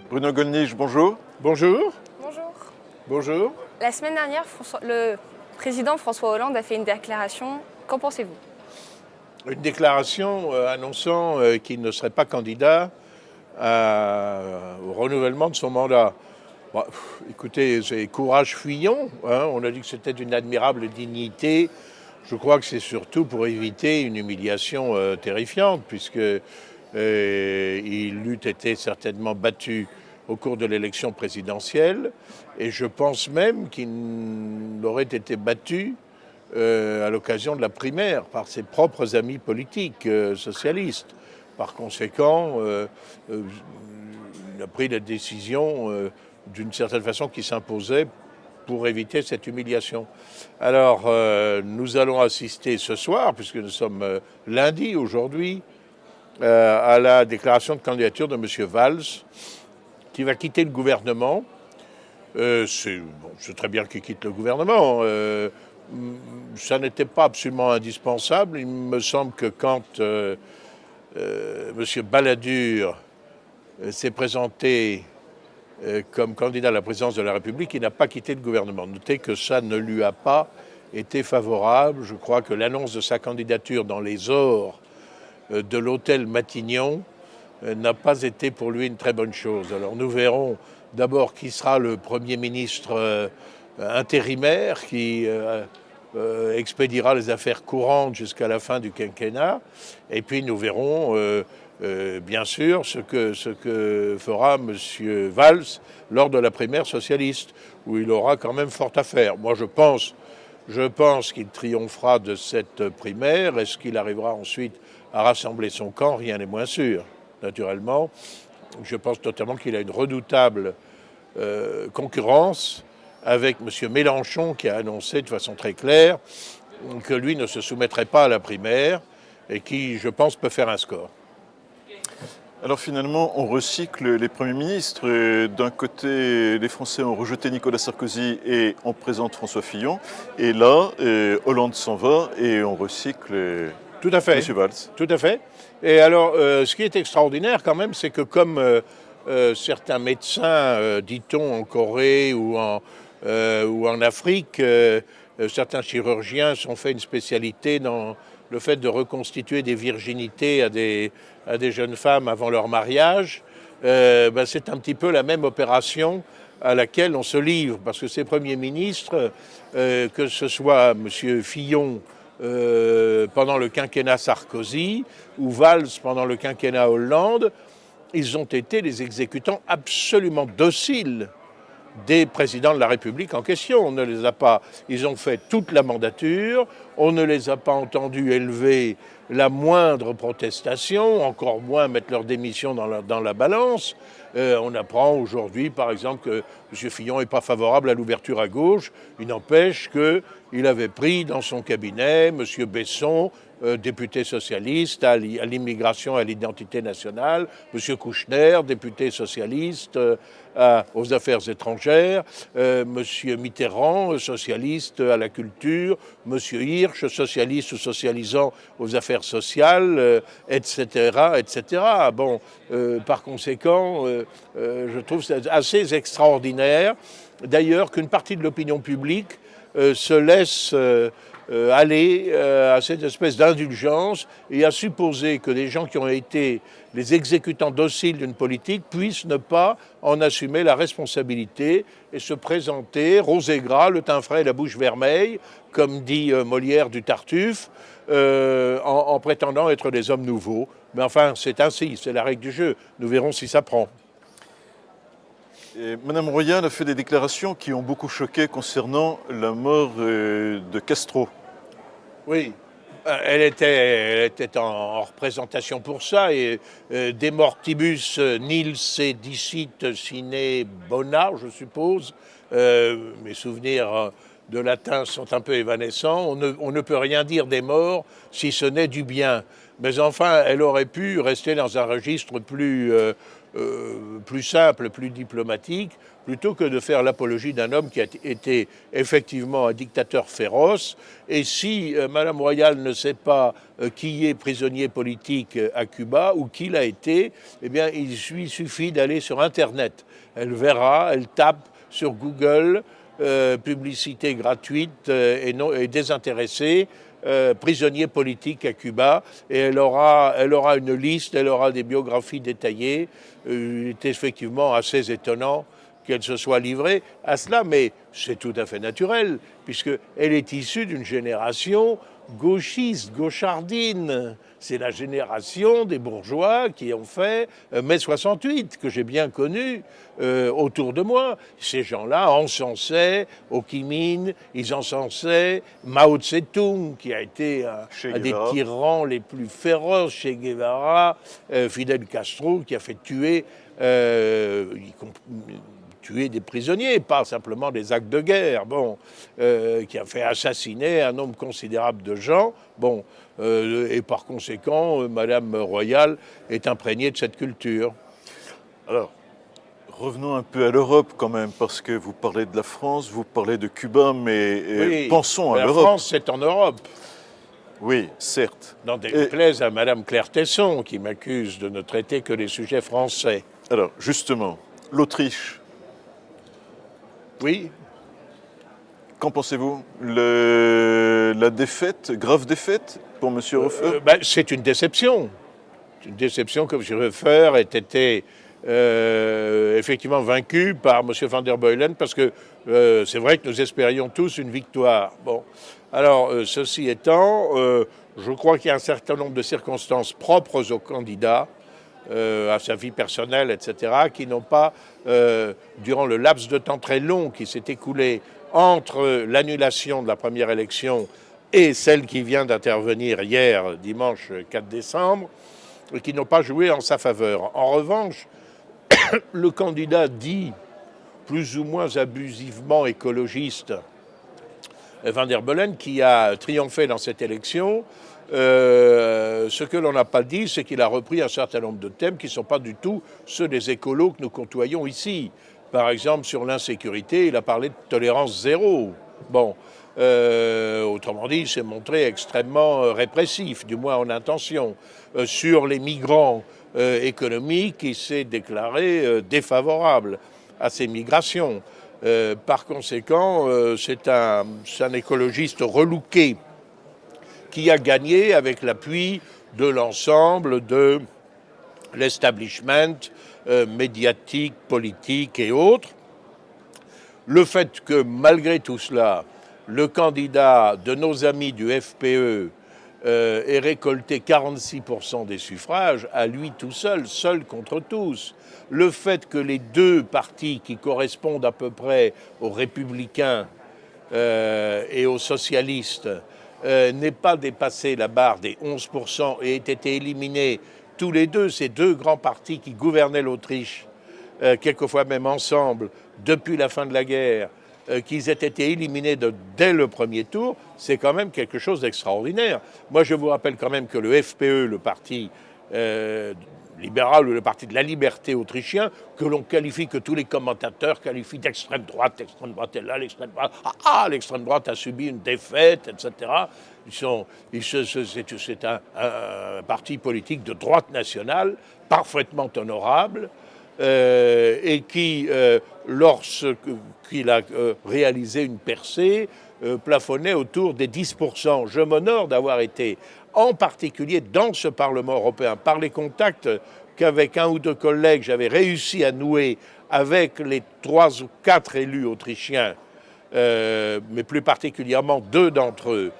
Bruno Gollnisch, bonjour. Bonjour. Bonjour. Bonjour. La semaine dernière, le président François Hollande a fait une déclaration. Qu'en pensez-vous? Une déclaration annonçant qu'il ne serait pas candidat au renouvellement de son mandat. Bon, écoutez, c'est courage Fillon. On a dit que c'était d'une admirable dignité. Je crois que c'est surtout pour éviter une humiliation terrifiante, puisque il eût été certainement battu au cours de l'élection présidentielle, et je pense même qu'il aurait été battu à l'occasion de la primaire par ses propres amis politiques socialistes. Par conséquent, il a pris la décision d'une certaine façon qui s'imposait pour éviter cette humiliation. Alors, nous allons assister ce soir, puisque nous sommes lundi aujourd'hui, à la déclaration de candidature de M. Valls, qui va quitter le gouvernement. C'est très bien qu'il quitte le gouvernement. Ça n'était pas absolument indispensable. Il me semble que quand M. Balladur s'est présenté comme candidat à la présidence de la République, il n'a pas quitté le gouvernement. Notez que ça ne lui a pas été favorable. Je crois que l'annonce de sa candidature dans les ors de l'hôtel Matignon n'a pas été pour lui une très bonne chose. Alors nous verrons d'abord qui sera le Premier ministre intérimaire qui expédiera les affaires courantes jusqu'à la fin du quinquennat. Et puis nous verrons bien sûr ce que fera M. Valls lors de la primaire socialiste, où il aura quand même fort à faire. Moi je pense qu'il triomphera de cette primaire. Est-ce qu'il arrivera ensuite à rassembler son camp? Rien n'est moins sûr, naturellement. Je pense notamment qu'il a une redoutable concurrence avec M. Mélenchon, qui a annoncé de façon très claire que lui ne se soumettrait pas à la primaire et qui, je pense, peut faire un score. Alors finalement, on recycle les premiers ministres. D'un côté, les Français ont rejeté Nicolas Sarkozy et on présente François Fillon. Et là, Hollande s'en va et on recycle Tout à fait. M. Valls. Tout à fait. Et alors, ce qui est extraordinaire quand même, c'est que comme certains médecins, dit-on, en Corée ou en Afrique, certains chirurgiens sont fait une spécialité dans le fait de reconstituer des virginités à des jeunes femmes avant leur mariage. C'est un petit peu la même opération à laquelle on se livre, parce que ces premiers ministres, que ce soit M. Fillon pendant le quinquennat Sarkozy ou Valls pendant le quinquennat Hollande, ils ont été les exécutants absolument dociles des présidents de la République en question. On ne les a pas, ils ont fait toute la mandature, on ne les a pas entendus élever la moindre protestation, encore moins mettre leur démission dans la balance. On apprend aujourd'hui, par exemple, que M. Fillon n'est pas favorable à l'ouverture à gauche. Il n'empêche qu'il avait pris dans son cabinet M. Besson, député socialiste à l'immigration et à l'identité nationale, M. Kouchner, député socialiste aux affaires étrangères, M. Mitterrand, socialiste à la culture, M. Hirsch, socialiste ou socialisant aux affaires sociales, etc., etc. Bon, par conséquent, je trouve ça assez extraordinaire, d'ailleurs, qu'une partie de l'opinion publique se laisse aller à cette espèce d'indulgence et à supposer que des gens qui ont été les exécutants dociles d'une politique puissent ne pas en assumer la responsabilité et se présenter rose et gras, le teint frais et la bouche vermeille, comme dit Molière du Tartuffe, en prétendant être des hommes nouveaux. Mais enfin, c'est ainsi, c'est la règle du jeu. Nous verrons si ça prend. Et Mme Royal a fait des déclarations qui ont beaucoup choqué concernant la mort de Castro. Oui, elle était en représentation pour ça, et de mortibus nil se dicit sine bona, je suppose. Mes souvenirs de latin sont un peu évanescents. On ne peut rien dire des morts si ce n'est du bien. Mais enfin, elle aurait pu rester dans un registre plus simple, plus diplomatique, plutôt que de faire l'apologie d'un homme qui a été effectivement un dictateur féroce. Et si Madame Royal ne sait pas qui est prisonnier politique à Cuba ou qui l'a été, eh bien, il lui suffit d'aller sur Internet. Elle verra, elle tape sur Google publicité gratuite et désintéressée, prisonnier politique à Cuba, et elle aura une liste, elle aura des biographies détaillées. Il est effectivement assez étonnant qu'elle se soit livrée à cela, mais c'est tout à fait naturel, puisqu'elle est issue d'une génération gauchiste, gauchardine. C'est la génération des bourgeois qui ont fait mai 68, que j'ai bien connu autour de moi. Ces gens-là encensaient Ho Chi Minh, ils encensaient Mao Tse-tung, qui a été un des tyrans les plus féroces, Che Guevara, Fidel Castro, qui a fait tuer des prisonniers, pas simplement des actes de guerre, qui a fait assassiner un nombre considérable de gens, et par conséquent, Madame Royal est imprégnée de cette culture. Alors, revenons un peu à l'Europe quand même, parce que vous parlez de la France, vous parlez de Cuba, mais oui, pensons à l'Europe. La France, c'est en Europe. Oui, certes. N'en déplaise à Madame Claire Tesson, qui m'accuse de ne traiter que les sujets français. Alors, justement, l'Autriche. Oui. Qu'en pensez-vous? La défaite, grave défaite pour M. Hofer? C'est une déception. Une déception que M. Hofer ait été effectivement vaincu par M. van der Beulen, parce que c'est vrai que nous espérions tous une victoire. Alors, ceci étant, je crois qu'il y a un certain nombre de circonstances propres au candidat, à sa vie personnelle, etc., qui n'ont pas, durant le laps de temps très long qui s'est écoulé entre l'annulation de la première élection et celle qui vient d'intervenir hier, dimanche 4 décembre, qui n'ont pas joué en sa faveur. En revanche, le candidat dit plus ou moins abusivement écologiste, Van der Beulen, qui a triomphé dans cette élection, ce que l'on n'a pas dit, c'est qu'il a repris un certain nombre de thèmes qui ne sont pas du tout ceux des écolos que nous côtoyons ici. Par exemple, sur l'insécurité, il a parlé de tolérance zéro. Autrement dit, il s'est montré extrêmement répressif, du moins en intention. Sur les migrants économiques, il s'est déclaré défavorable à ces migrations. Par conséquent, c'est un écologiste relooké qui a gagné avec l'appui de l'ensemble de l'establishment médiatique, politique et autres. Le fait que, malgré tout cela, le candidat de nos amis du FPE ait récolté 46% des suffrages, à lui tout seul, seul contre tous. Le fait que les deux partis qui correspondent à peu près aux républicains et aux socialistes n'aient pas dépassé la barre des 11% et aient été éliminés tous les deux, ces deux grands partis qui gouvernaient l'Autriche, quelquefois même ensemble, depuis la fin de la guerre, qu'ils aient été éliminés dès le premier tour, c'est quand même quelque chose d'extraordinaire. Moi, je vous rappelle quand même que le FPE, le parti libéral ou le parti de la liberté autrichien, que l'on qualifie, que tous les commentateurs qualifient d'extrême droite est là, l'extrême droite, l'extrême droite a subi une défaite, etc. C'est un parti politique de droite nationale, parfaitement honorable, et qui, lorsqu'il a réalisé une percée, plafonnait autour des 10%. Je m'honore d'avoir été, en particulier dans ce Parlement européen, par les contacts qu'avec un ou deux collègues, j'avais réussi à nouer avec les 3 ou 4 élus autrichiens, mais plus particulièrement 2 d'entre eux,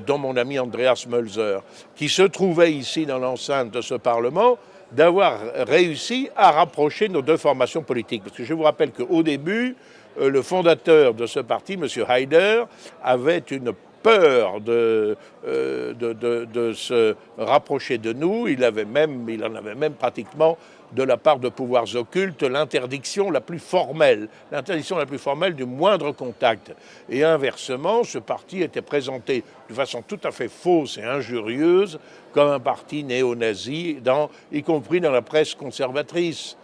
dont mon ami Andreas Mölzer, qui se trouvait ici dans l'enceinte de ce Parlement, d'avoir réussi à rapprocher nos 2 formations politiques. Parce que je vous rappelle qu'au début, le fondateur de ce parti, M. Haider, avait une peur de se rapprocher de nous. Il en avait même pratiquement de la part de pouvoirs occultes l'interdiction la plus formelle du moindre contact. Et inversement, ce parti était présenté de façon tout à fait fausse et injurieuse comme un parti néo-nazi, y compris dans la presse conservatrice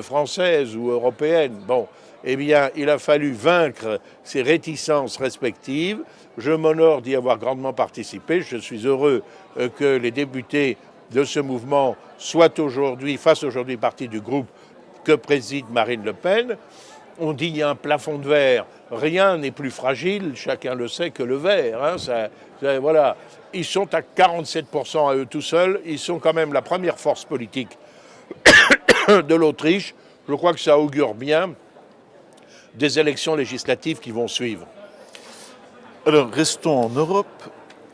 française ou européenne. Bon, eh bien, il a fallu vaincre ces réticences respectives. Je m'honore d'y avoir grandement participé. Je suis heureux que les députés de ce mouvement fassent aujourd'hui partie du groupe que préside Marine Le Pen. On dit qu'il y a un plafond de verre. Rien n'est plus fragile, chacun le sait, que le verre. Hein, voilà. Ils sont à 47% à eux tout seuls. Ils sont quand même la première force politique de l'Autriche. Je crois que ça augure bien des élections législatives qui vont suivre. Alors, restons en Europe.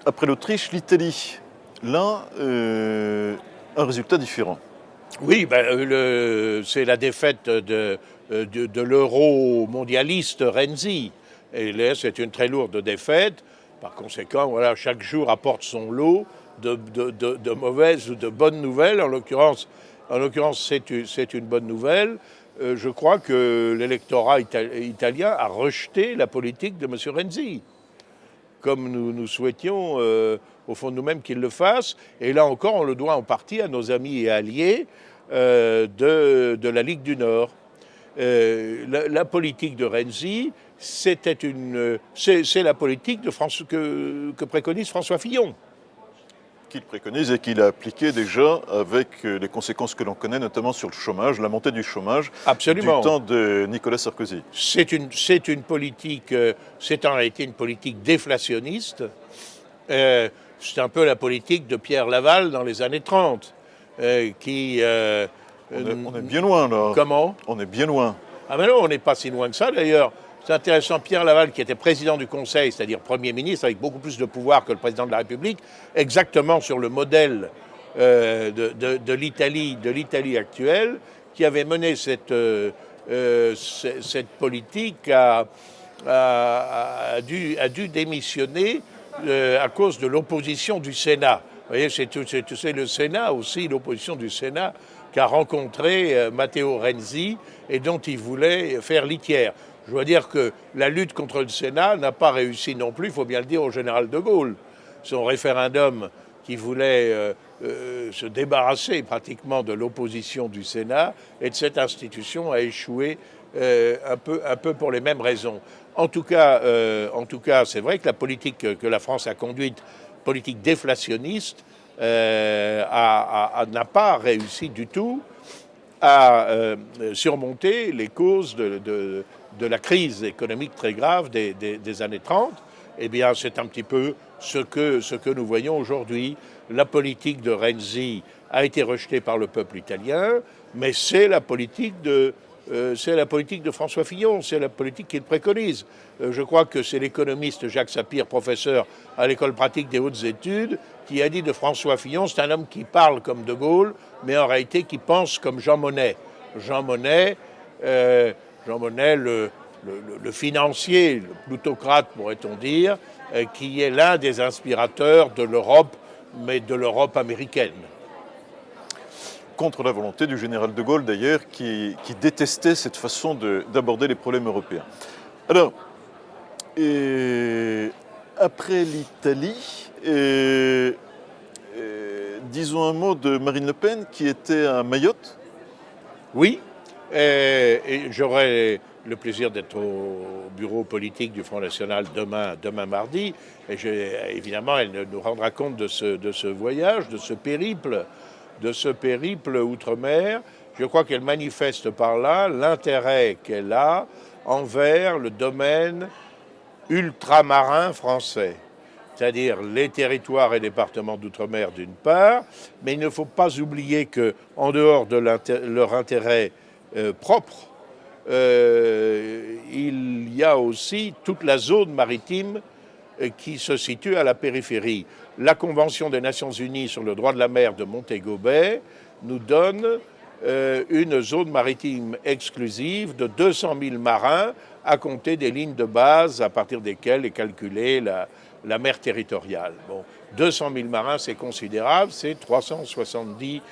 Après l'Autriche, l'Italie. Là, un résultat différent. Oui, c'est la défaite de l'euro-mondialiste Renzi. Et là, c'est une très lourde défaite. Par conséquent, voilà, chaque jour apporte son lot de mauvaises ou de bonnes nouvelles. En l'occurrence, c'est une bonne nouvelle. Je crois que l'électorat italien a rejeté la politique de M. Renzi, comme nous souhaitions au fond de nous-mêmes qu'il le fasse. Et là encore, on le doit en partie à nos amis et alliés de la Ligue du Nord. La politique de Renzi, c'est la politique que préconise François Fillon. Qu'il préconise et qu'il a appliqué déjà avec les conséquences que l'on connaît, notamment sur le chômage, la montée du chômage. Absolument. Du temps de Nicolas Sarkozy. C'est une politique, c'est en réalité une politique déflationniste. C'est un peu la politique de Pierre Laval dans les années 30. On est bien loin, là. Comment ? On est bien loin. Ah mais non, on n'est pas si loin que ça, d'ailleurs. C'est intéressant, Pierre Laval, qui était président du Conseil, c'est-à-dire Premier ministre, avec beaucoup plus de pouvoir que le président de la République, exactement sur le modèle de l'Italie actuelle, qui avait mené cette politique, a dû démissionner à cause de l'opposition du Sénat. Vous voyez, c'est le Sénat aussi, l'opposition du Sénat, qu'a rencontré Matteo Renzi et dont il voulait faire litière. Je dois dire que la lutte contre le Sénat n'a pas réussi non plus, il faut bien le dire, au général de Gaulle. Son référendum qui voulait se débarrasser pratiquement de l'opposition du Sénat et de cette institution a échoué un peu pour les mêmes raisons. En tout cas, c'est vrai que la politique que la France a conduite, politique déflationniste, n'a pas réussi du tout à surmonter les causes de la crise économique très grave des années 30. Eh bien, c'est un petit peu ce que nous voyons aujourd'hui. La politique de Renzi a été rejetée par le peuple italien, mais c'est la politique de François Fillon, c'est la politique qu'il préconise. Je crois que c'est l'économiste Jacques Sapir, professeur à l'école pratique des hautes études, qui a dit de François Fillon, c'est un homme qui parle comme De Gaulle, mais en réalité qui pense comme Jean Monnet. Jean Monnet, le financier, le plutocrate pourrait-on dire, qui est l'un des inspirateurs de l'Europe, mais de l'Europe américaine. Contre la volonté du général de Gaulle d'ailleurs, qui détestait cette façon d'aborder les problèmes européens. Alors, après l'Italie, disons un mot de Marine Le Pen qui était à Mayotte. Oui, et j'aurai le plaisir d'être au bureau politique du Front National demain mardi. Et évidemment, elle nous rendra compte de ce voyage, de ce périple outre-mer. Je crois qu'elle manifeste par là l'intérêt qu'elle a envers le domaine ultramarin français, c'est-à-dire les territoires et départements d'outre-mer d'une part, mais il ne faut pas oublier qu'en dehors de leur intérêt propre, il y a aussi toute la zone maritime qui se situe à la périphérie. La Convention des Nations Unies sur le droit de la mer de Montego Bay nous donne une zone maritime exclusive de 200 000 marins à compter des lignes de base à partir desquelles est calculée la mer territoriale. Bon, 200 000 marins, c'est considérable, c'est 370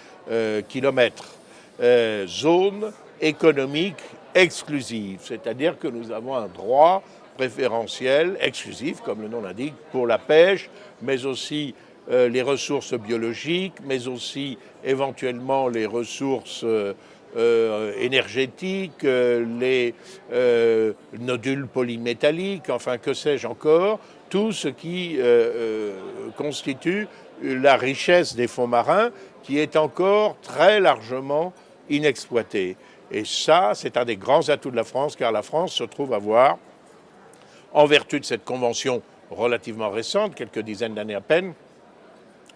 kilomètres. zone économique exclusive, c'est-à-dire que nous avons un droit préférentiel exclusif, comme le nom l'indique, pour la pêche, mais aussi les ressources biologiques, mais aussi éventuellement les ressources énergétiques, les nodules polymétalliques, enfin que sais-je encore, tout ce qui constitue la richesse des fonds marins qui est encore très largement inexploitée. Et ça, c'est un des grands atouts de la France, car la France se trouve avoir, en vertu de cette convention relativement récente, quelques dizaines d'années à peine,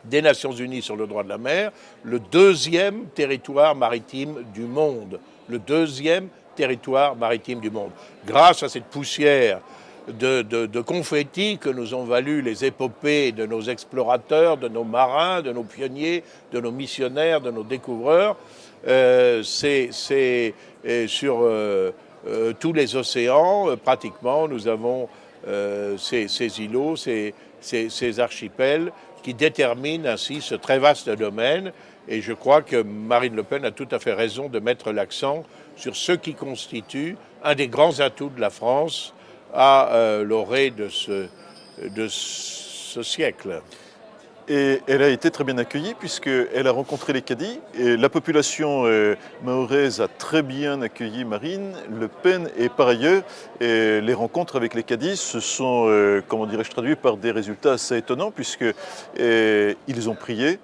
des Nations Unies sur le droit de la mer, le deuxième territoire maritime du monde. Le deuxième territoire maritime du monde. Grâce à cette poussière de confettis que nous ont valu les épopées de nos explorateurs, de nos marins, de nos pionniers, de nos missionnaires, de nos découvreurs, c'est sur tous les océans, pratiquement, nous avons ces îlots, ces archipels qui déterminent ainsi ce très vaste domaine. Et je crois que Marine Le Pen a tout à fait raison de mettre l'accent sur ce qui constitue un des grands atouts de la France à l'orée de ce siècle. Et elle a été très bien accueillie puisqu'elle a rencontré les caddies et la population mahoraise a très bien accueilli Marine Le Pen et par ailleurs les rencontres avec les caddies se sont, comment dirais-je, traduites par des résultats assez étonnants puisque ils ont prié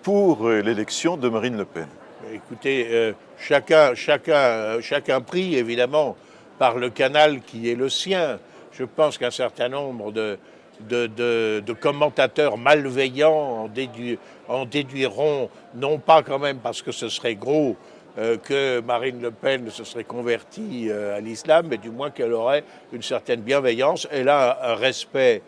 pour l'élection de Marine Le Pen. Écoutez, chacun prie évidemment par le canal qui est le sien. Je pense qu'un certain nombre de commentateurs malveillants en déduiront, non pas quand même parce que ce serait gros que Marine Le Pen se serait convertie à l'islam, mais du moins qu'elle aurait une certaine bienveillance. Elle a un respect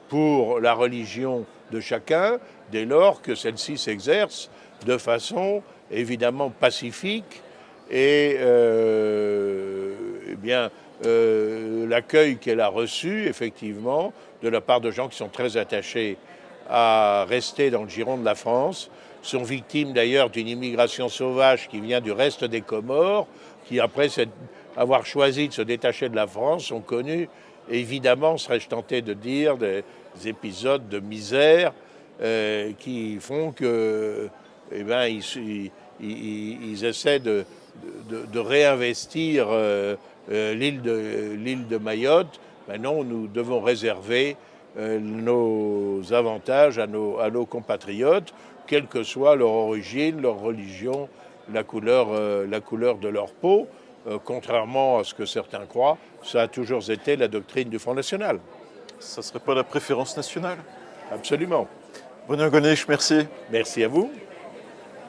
pour la religion de chacun, dès lors que celle-ci s'exerce de façon évidemment pacifique et l'accueil qu'elle a reçu, effectivement, de la part de gens qui sont très attachés à rester dans le giron de la France, sont victimes d'ailleurs d'une immigration sauvage qui vient du reste des Comores, qui après avoir choisi de se détacher de la France, ont connu, évidemment, serais-je tenté de dire, des épisodes de misère qui font que, ils essaient de réinvestir l'île de Mayotte. Maintenant, nous devons réserver nos avantages à nos compatriotes, quelle que soit leur origine, leur religion, la couleur de leur peau. Contrairement à ce que certains croient, ça a toujours été la doctrine du Front National. Ça ne serait pas la préférence nationale? Absolument. Bonne Ganesh, merci. Merci à vous.